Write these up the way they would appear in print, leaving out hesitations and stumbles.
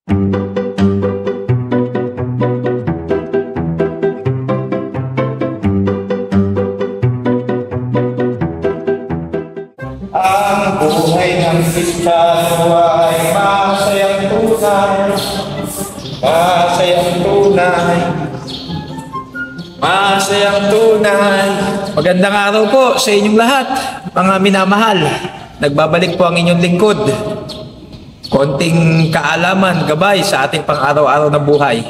Ang buhay ng Kristiyano ay masayang tunay, masayang tunay, masayang tunay. Magandang araw po sa inyong lahat, mga minamahal. Nagbabalik po ang inyong lingkod. Konting kaalaman, gabay sa ating pang-araw-araw na buhay.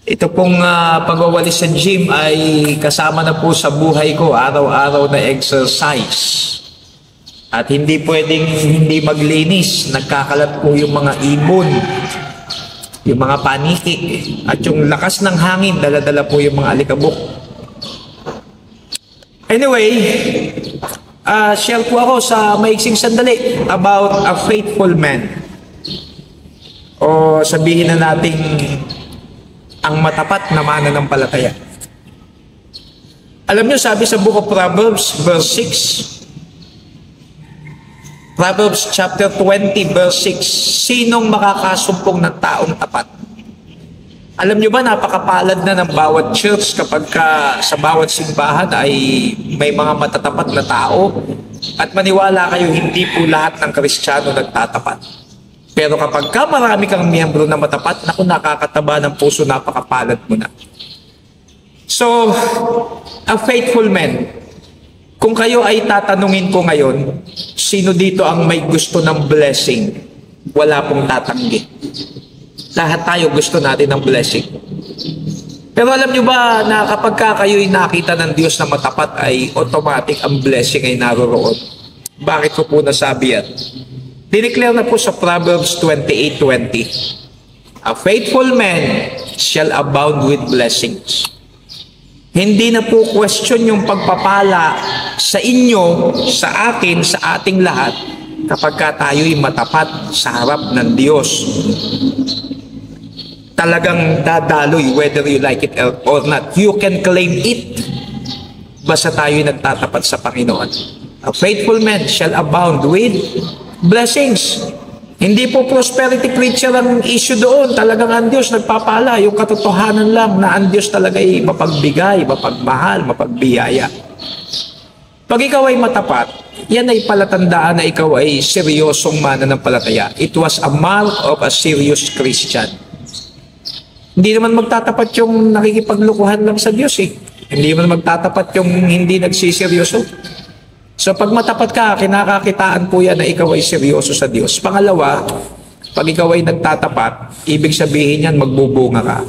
Ito pong pagwawalis sa gym ay kasama na po sa buhay ko, araw-araw na exercise. At hindi pwedeng hindi maglinis. Nagkakalat po yung mga ibon, yung mga paniki, at yung lakas ng hangin, dala-dala po yung mga alikabok. Anyway, share po ako sa maiksing sandali about a faithful man. O sabihin na natin ang matapat na mananampalataya. Alam niyo, sabi sa Book of Proverbs, verse 6, Proverbs chapter 20, verse 6, sinong makakasumpong ng taong tapat? Alam niyo ba, napakapalad na ng bawat church kapag sa bawat simbahan ay may mga matatapat na tao. At maniwala kayo, hindi po lahat ng Kristiyano nagtatapat. Pero kapag marami kang miyembro na matapat, naku, nakakataba ng puso, napakapalad mo na. So, a faithful man. Kung kayo ay tatanungin ko ngayon, sino dito ang may gusto ng blessing? Wala pong tatanggi. Lahat tayo gusto natin ng blessing. Pero alam nyo ba na kapag kayo'y nakita ng Diyos na matapat, ay automatic ang blessing ay naroroon? Bakit ko po nasabi yan? Dineclare na po sa Proverbs 28:20. A faithful man shall abound with blessings. Hindi na po question yung pagpapala sa inyo, sa akin, sa ating lahat kapag tayo'y matapat sa harap ng Diyos. Talagang dadaloy whether you like it or not. You can claim it basta tayo'y nagtatapat sa Panginoon. A faithful man shall abound with blessings. Hindi po prosperity preacher ang issue doon. Talagang ang Diyos nagpapala. Yung katotohanan lang na ang Diyos talaga ay mapagbigay, mapagmahal, mapagbiyaya. Pag ikaw ay matapat, yan ay palatandaan na ikaw ay seryosong mananampalataya. It was a mark of a serious Christian. Hindi naman magtatapat yung nakikipaglukuhan lang sa Diyos eh. Hindi naman magtatapat yung hindi nagsiseryoso. So pag matapat ka, kinakakitaan po yan na ikaw ay seryoso sa Diyos. Pangalawa, pag ikaw ay nagtatapat, ibig sabihin yan, magbubunga ka.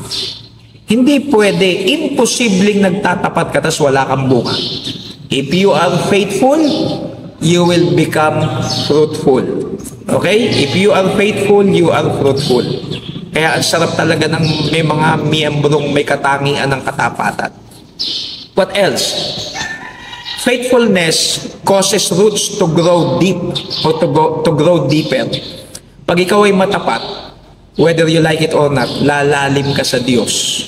Hindi pwede, imposibleng nagtatapat ka tas wala kang bunga. If you are faithful, you will become fruitful. Okay? If you are faithful, you are fruitful. Kaya ang sarap talaga ng may mga miyembrong may katangian ng katapatan. What else? Faithfulness causes roots to grow deep or to grow deeper. Pag ikaw ay matapat, whether you like it or not, lalalim ka sa Diyos.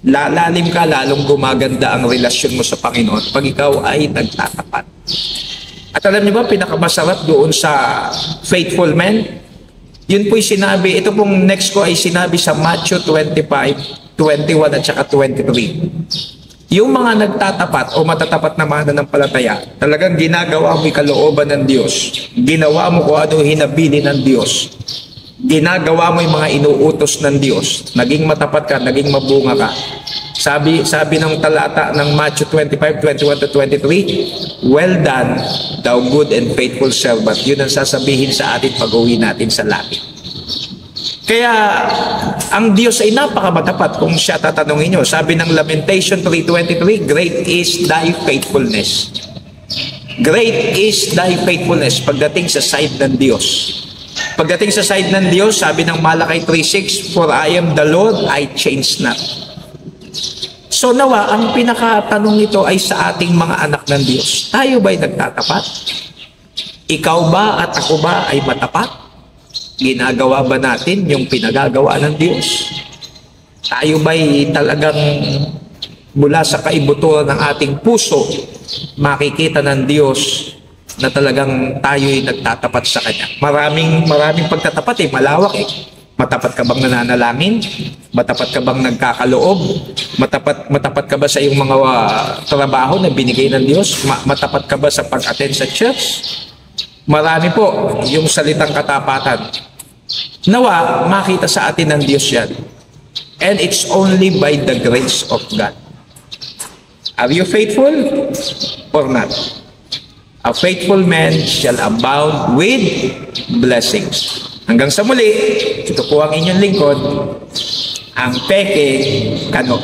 Lalalim ka, lalong gumaganda ang relasyon mo sa Panginoon pag ikaw ay nagtatapat. At alam niyo ba, pinakamasarap doon sa faithful man? Yun po'y sinabi, ito pong next ko ay sinabi sa Matthew 25, 21 at saka 23. Yung mga nagtatapat o matatapat na mananampalataya, talagang ginagawa mo yung kalooban ng Diyos. Ginawa mo kung ano hinabili ng Diyos. Ginagawa mo yung mga inuutos ng Diyos. Naging matapat ka, naging mabunga ka. Sabi ng talata ng Matthew 25:21-23, well done, thou good and faithful servant. Yun ang sasabihin sa atin pag-uwi natin sa langit. Kaya ang Diyos ay napakamatapat kung siya tatanungin nyo. Sabi ng Lamentation 3:23, great is thy faithfulness. Great is thy faithfulness pagdating sa side ng Diyos. Pagdating sa side ng Diyos, sabi ng Malakay 3:6, for I am the Lord, I change not. So nawa, ang pinakatanong nito ay sa ating mga anak ng Diyos. Tayo ba'y nagtatapat? Ikaw ba at ako ba ay matapat? Ginagawa ba natin yung pinagagawa ng Diyos? Tayo ba'y talagang mula sa kaibuturan ng ating puso, makikita ng Diyos na talagang tayo'y nagtatapat sa Kanya? Maraming pagtatapat malawak . Matapat ka bang nananalangin? Matapat ka bang nagkakaloob? Matapat ka ba sa iyong mga trabaho na binigay ng Diyos? Matapat ka ba sa pag-attend sa church? Marami po yung salitang katapatan. Nawa, makita sa atin ng Diyos yan. And it's only by the grace of God. Are you faithful or not? A faithful man shall abound with blessings. Hanggang sa muli, ito po ang inyong lingkod, ang Peke Kano.